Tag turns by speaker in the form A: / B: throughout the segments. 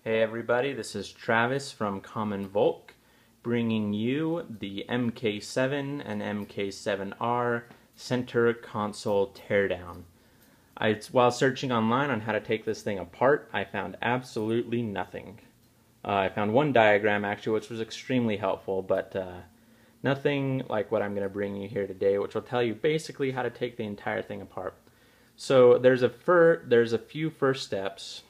A: Hey everybody, this is Travis from Common Volk, bringing you the MK7 and MK7R center console teardown. While searching online on how to take this thing apart, I found absolutely nothing. I found one diagram actually, which was extremely helpful, but nothing like what I'm going to bring you here today, which will tell you basically how to take the entire thing apart. So there's a few first steps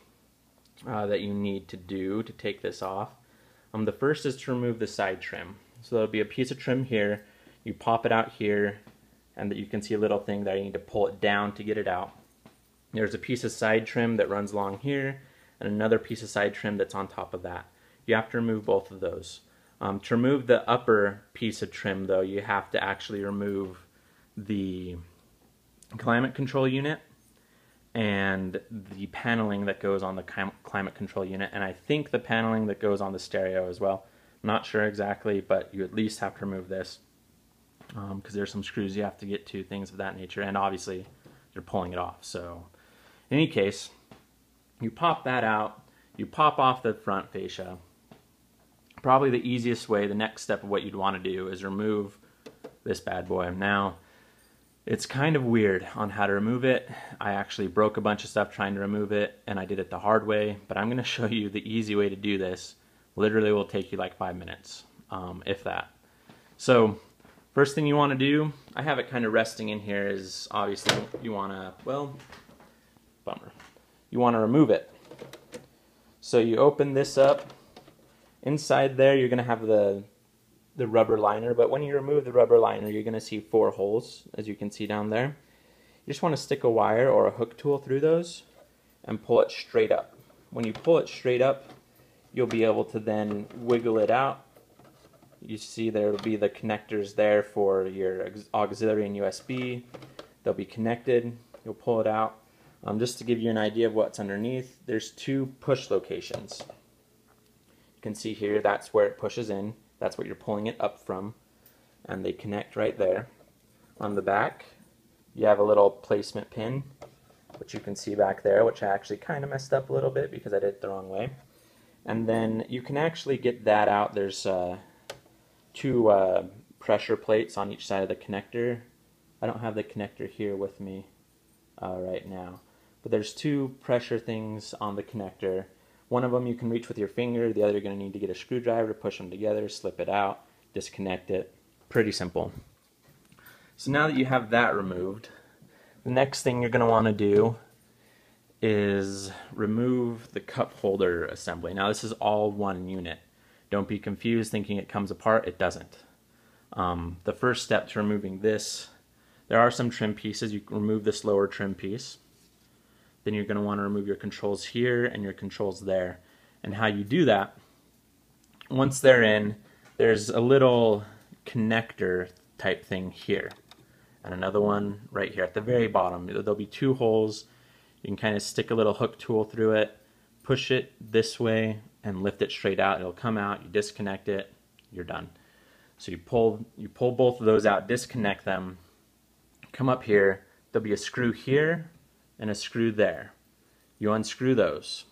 A: that you need to do to take this off. The first is to remove the side trim. So there'll be a piece of trim here. You pop it out here, and you can see a little thing that you need to pull it down to get it out. There's a piece of side trim that runs along here, and another piece of side trim that's on top of that. You have to remove both of those. To remove the upper piece of trim, though, you have to actually remove the climate control unit and the paneling that goes on the climate control unit, and I think the paneling that goes on the stereo as well. I'm not sure exactly, but you at least have to remove this because there's some screws you have to get to, things of that nature, and obviously you're pulling it off. So in any case, you pop that out, you pop off the front fascia. Probably the easiest way, the next step of what you'd want to do is remove this bad boy. Now, it's kind of weird on how to remove it. I actually broke a bunch of stuff trying to remove it, and I did it the hard way, but I'm going to show you the easy way to do this. Literally will take you like 5 minutes, if that. So, first thing you want to do, I have it kind of resting in here, is obviously you want to, well, bummer. You want to remove it. So you open this up. Inside there you're going to have the rubber liner, but when you remove the rubber liner, you're going to see 4 holes, as you can see down there. You just want to stick a wire or a hook tool through those and pull it straight up. When you pull it straight up, you'll be able to then wiggle it out. You see there will be the connectors there for your auxiliary and USB. They'll be connected. You'll pull it out. Just to give you an idea of what's underneath, there's 2 push locations. You can see here, that's where it pushes in. That's what you're pulling it up from, and they connect right there. On the back, you have a little placement pin, which you can see back there, which I actually kind of messed up a little bit because I did it the wrong way. And then you can actually get that out. There's 2 pressure plates on each side of the connector. I don't have the connector here with me right now, but there's 2 pressure things on the connector. One of them you can reach with your finger, the other you're going to need to get a screwdriver to push them together, slip it out, disconnect it. Pretty simple. So now that you have that removed, the next thing you're going to want to do is remove the cup holder assembly. Now this is all one unit. Don't be confused thinking it comes apart, it doesn't. The first step to removing this, there are some trim pieces. You can remove this lower trim piece. Then you're going to want to remove your controls here and your controls there. And how you do that, once they're in, there's a little connector type thing here. And another one right here at the very bottom. There'll be 2 holes. You can kind of stick a little hook tool through it, push it this way, and lift it straight out. It'll come out, you disconnect it, you're done. So you pull both of those out, disconnect them, come up here, there'll be a screw here, and a screw there. You unscrew those.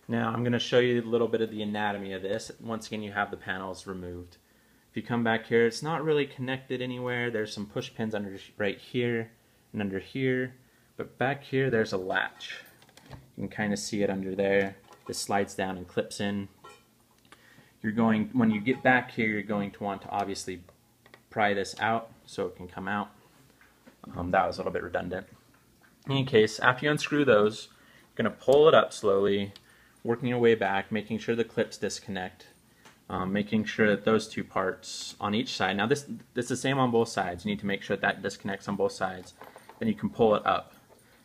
A: Now I'm going to show you a little bit of the anatomy of this. Once again, you have the panels removed. If you come back here, it's not really connected anywhere. There's some push pins under right here and under here, but back here there's a latch. You can kind of see it under there. This slides down and clips in. When you get back here, you're going to want to obviously pry this out so it can come out. That was a little bit redundant. In any case, after you unscrew those, you're going to pull it up slowly, working your way back, making sure the clips disconnect, making sure that those 2 parts on each side. Now this is the same on both sides. You need to make sure that disconnects on both sides. Then you can pull it up.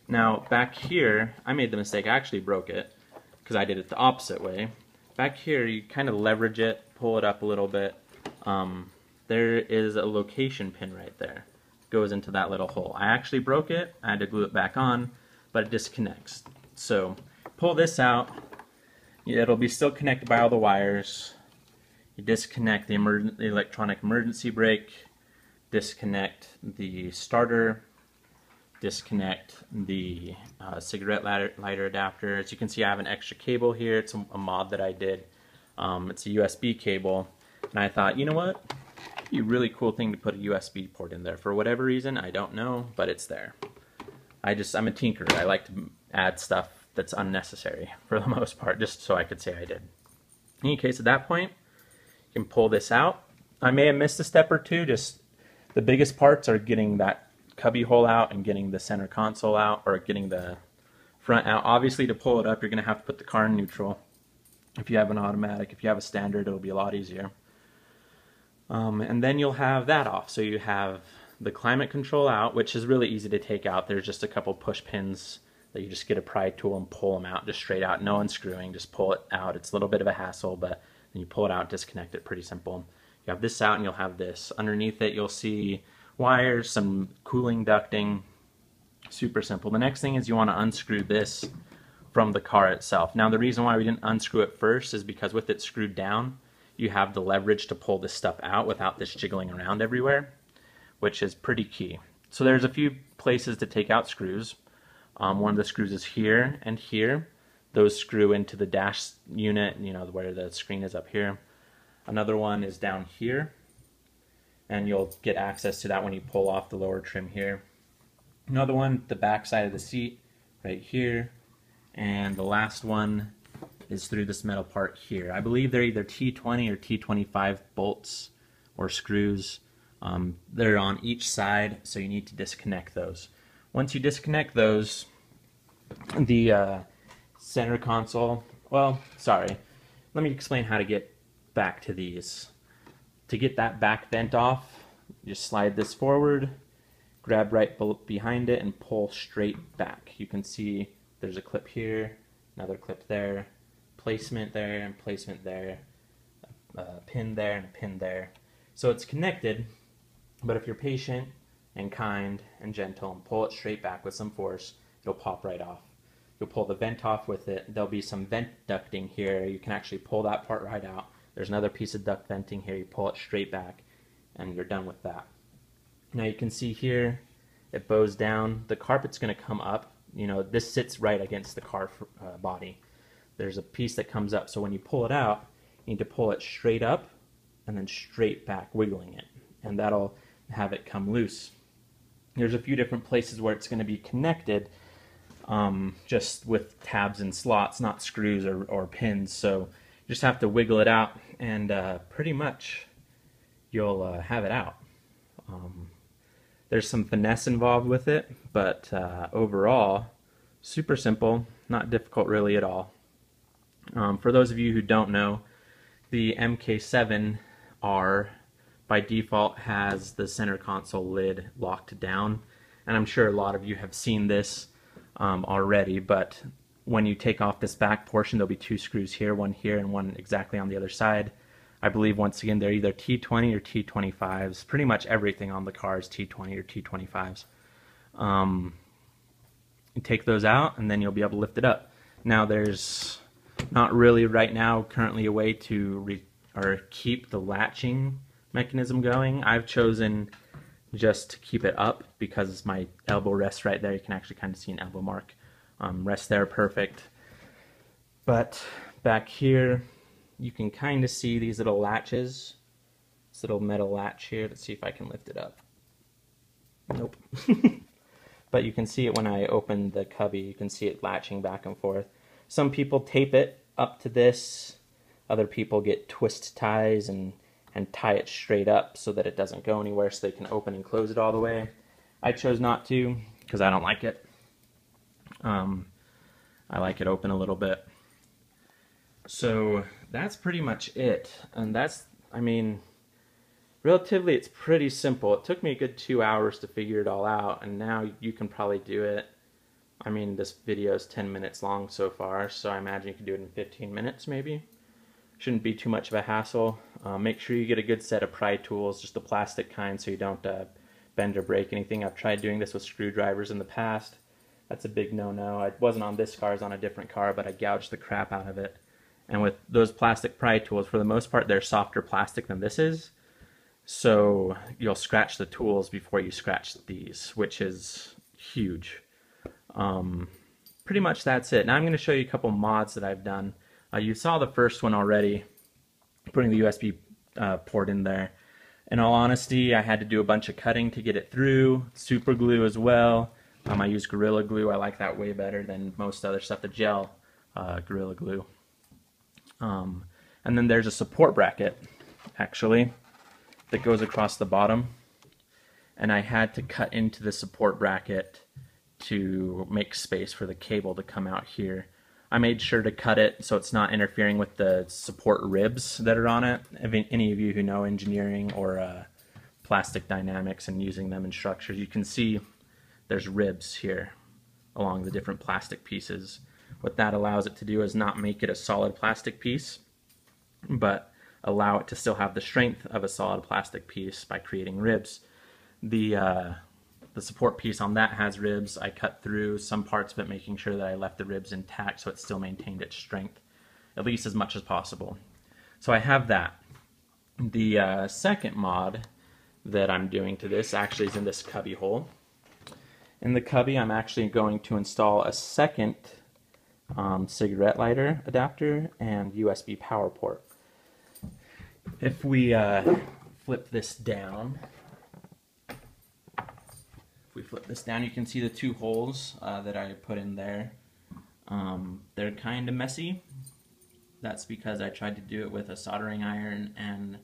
A: Now back here, I made the mistake. I actually broke it because I did it the opposite way. Back here, you kind of leverage it, pull it up a little bit. There is a location pin right there. Goes into that little hole. I actually broke it. I had to glue it back on, but it disconnects. So pull this out. It'll be still connected by all the wires. You disconnect the electronic emergency brake, disconnect the starter disconnect the cigarette lighter adapter. As you can see, I have an extra cable here. It's a mod that I did. It's a USB cable, and I thought, you know what? It'd be a really cool thing to put a USB port in there. For whatever reason, I don't know, but it's there. I'm a tinkerer. I like to add stuff that's unnecessary for the most part, just so I could say I did. In any case, at that point, you can pull this out. I may have missed a step or two. Just the biggest parts are getting that cubby hole out and getting the center console out, or getting the front out. Obviously, to pull it up, you're going to have to put the car in neutral. If you have an automatic, if you have a standard, it'll be a lot easier. And then you'll have that off. So you have the climate control out, which is really easy to take out. There's just a couple push pins that you just get a pry tool and pull them out, just straight out, no unscrewing, just pull it out. It's a little bit of a hassle, but then you pull it out, disconnect it, pretty simple. You have this out and you'll have this. Underneath it you'll see wires, some cooling ducting, super simple. The next thing is you want to unscrew this from the car itself. Now the reason why we didn't unscrew it first is because with it screwed down, you have the leverage to pull this stuff out without this jiggling around everywhere, which is pretty key. So there's a few places to take out screws. One of the screws is here and here. Those screw into the dash unit, you know, where the screen is up here. Another one is down here, and you'll get access to that when you pull off the lower trim here. Another one, the back side of the seat, right here. And the last one is through this metal part here. I believe they're either T20 or T25 bolts or screws. They're on each side, so you need to disconnect those. Once you disconnect those, the center console, well, sorry, let me explain how to get back to these. To get that back vent off, just slide this forward, grab right behind it, and pull straight back. You can see there's a clip here, another clip there, placement there, and placement there, a pin there, and a pin there. So it's connected, but if you're patient and kind and gentle and pull it straight back with some force, it'll pop right off. You'll pull the vent off with it. There'll be some vent ducting here. You can actually pull that part right out. There's another piece of duct venting here. You pull it straight back, and you're done with that. Now you can see here, it bows down. The carpet's going to come up. You know, this sits right against the car body. There's a piece that comes up. So when you pull it out, you need to pull it straight up and then straight back, wiggling it. And that'll have it come loose. There's a few different places where it's going to be connected, just with tabs and slots, not screws or pins. So you just have to wiggle it out, and pretty much you'll have it out. There's some finesse involved with it, but overall, super simple, not difficult really at all. For those of you who don't know, the MK7R by default has the center console lid locked down, and I'm sure a lot of you have seen this already, but when you take off this back portion, there'll be two screws here, one here and one exactly on the other side. I believe, once again, they're either T20 or T25s. Pretty much everything on the car is T20 or T25s. You take those out, and then you'll be able to lift it up. Now, there's not really right now currently a way to keep the latching mechanism going. I've chosen just to keep it up because my elbow rests right there. You can actually kind of see an elbow mark. Rest there, perfect. But back here, you can kind of see these little latches. This little metal latch here. Let's see if I can lift it up. Nope. But you can see it when I open the cubby. You can see it latching back and forth. Some people tape it up to this. Other people get twist ties and tie it straight up so that it doesn't go anywhere, so they can open and close it all the way. I chose not to because I don't like it. I like it open a little bit. So that's pretty much it. And that's, I mean, relatively it's pretty simple. It took me a good 2 hours to figure it all out, and now you can probably do it. I mean, this video is 10 minutes long so far, so I imagine you can do it in 15 minutes maybe. Shouldn't be too much of a hassle. Make sure you get a good set of pry tools, just the plastic kind, so you don't bend or break anything. I've tried doing this with screwdrivers in the past. That's a big no-no. I wasn't on this car, I was on a different car, but I gouged the crap out of it. And with those plastic pry tools, for the most part, they're softer plastic than this is. So you'll scratch the tools before you scratch these, which is huge. Pretty much that's it. Now I'm going to show you a couple mods that I've done. You saw the first one already, putting the USB port in there. In all honesty, I had to do a bunch of cutting to get it through, super glue as well. I use Gorilla Glue. I like that way better than most other stuff, the gel Gorilla Glue. And then there's a support bracket, actually, that goes across the bottom. And I had to cut into the support bracket to make space for the cable to come out here. I made sure to cut it so it's not interfering with the support ribs that are on it. If any of you who know engineering or plastic dynamics and using them in structures, you can see there's ribs here along the different plastic pieces. What that allows it to do is not make it a solid plastic piece, but allow it to still have the strength of a solid plastic piece by creating ribs. The support piece on that has ribs. I cut through some parts of it, making sure that I left the ribs intact so it still maintained its strength, at least as much as possible. So I have that. The second mod that I'm doing to this actually is in this cubby hole. In the cubby, I'm actually going to install a second cigarette lighter adapter and USB power port. If we flip this down, you can see the two holes that I put in there. They're kind of messy. That's because I tried to do it with a soldering iron and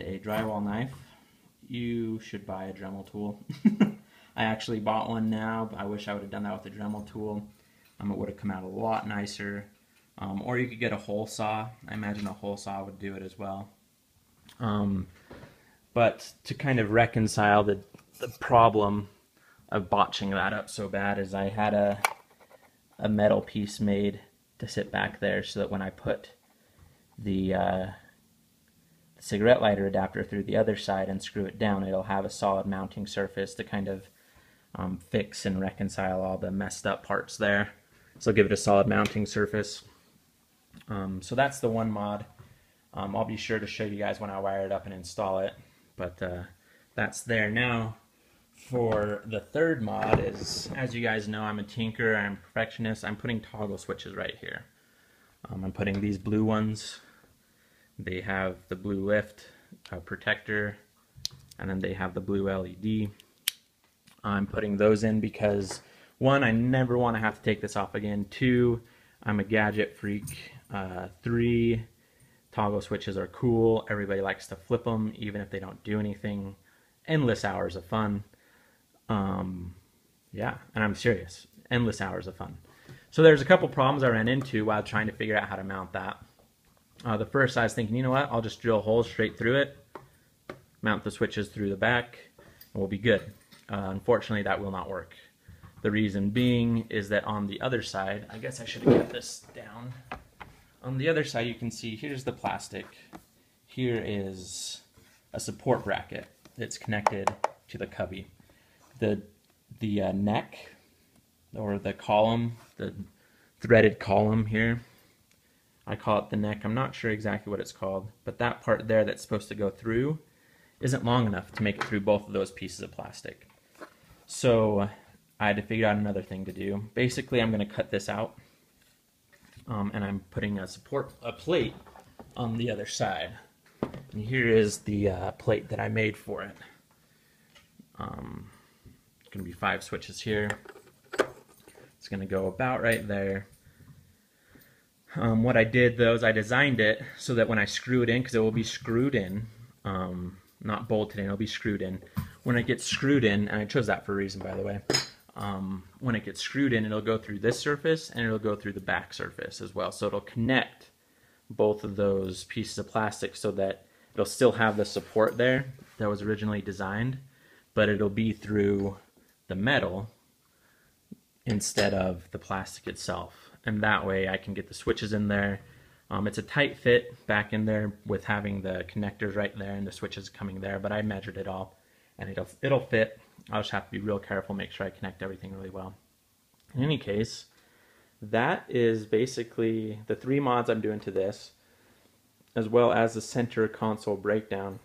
A: a drywall knife. You should buy a Dremel tool. I actually bought one now, but I wish I would have done that with a Dremel tool. It would have come out a lot nicer. Or you could get a hole saw. I imagine a hole saw would do it as well. But to kind of reconcile the problem of botching that up so bad is I had a metal piece made to sit back there so that when I put the cigarette lighter adapter through the other side and screw it down, it'll have a solid mounting surface to kind of fix and reconcile all the messed up parts there. So give it a solid mounting surface. So that's the one mod. I'll be sure to show you guys when I wire it up and install it, but that's there. Now for the third mod is, as you guys know, I'm a tinker, I'm a perfectionist. I'm putting toggle switches right here. I'm putting these blue ones. They have the blue lift protector, and then they have the blue LED. I'm putting those in because, one, I never want to have to take this off again. Two, I'm a gadget freak. Three, toggle switches are cool. Everybody likes to flip them, even if they don't do anything. Endless hours of fun. Yeah, and I'm serious. Endless hours of fun. So there's a couple problems I ran into while trying to figure out how to mount that. The first, I was thinking, you know what, I'll just drill holes straight through it, mount the switches through the back, and we'll be good. Unfortunately, that will not work. The reason being is that on the other side, I guess I should have kept this down. On the other side, you can see here's the plastic. Here is a support bracket that's connected to the cubby. The neck, or the column, the threaded column here, I call it the neck. I'm not sure exactly what it's called, but that part there that's supposed to go through isn't long enough to make it through both of those pieces of plastic. So I had to figure out another thing to do. Basically, I'm going to cut this out, and I'm putting a plate on the other side. And here is the plate that I made for it. It's going to be 5 switches here. It's going to go about right there. What I did though is I designed it so that when I screw it in, because it will be screwed in, not bolted in, it'll be screwed in. When it gets screwed in, and I chose that for a reason, by the way, when it gets screwed in, it'll go through this surface and it'll go through the back surface as well. So it'll connect both of those pieces of plastic so that it'll still have the support there that was originally designed, but it'll be through the metal instead of the plastic itself. And that way I can get the switches in there. It's a tight fit back in there with having the connectors right there and the switches coming there, but I measured it all and it'll fit. I'll just have to be real careful, make sure I connect everything really well. In any case, that is basically the 3 mods I'm doing to this, as well as the center console breakdown.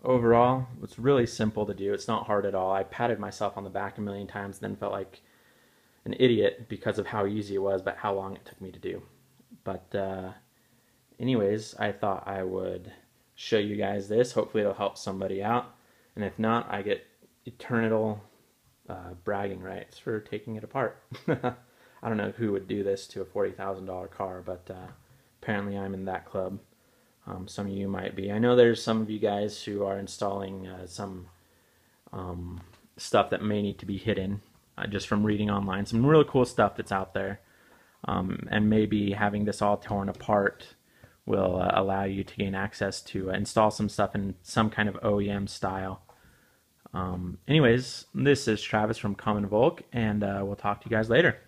A: Overall, it's really simple to do. It's not hard at all. I patted myself on the back a million times, then felt like an idiot because of how easy it was, but how long it took me to do. But anyways, I thought I would show you guys this. Hopefully it'll help somebody out. And if not, I get eternal bragging rights for taking it apart. I don't know who would do this to a $40,000 car, but apparently I'm in that club. Some of you might be. I know there's some of you guys who are installing some stuff that may need to be hidden, just from reading online. Some really cool stuff that's out there. And maybe having this all torn apart will allow you to gain access to install some stuff in some kind of OEM style. Anyways, this is Travis from Common Volk, and we'll talk to you guys later.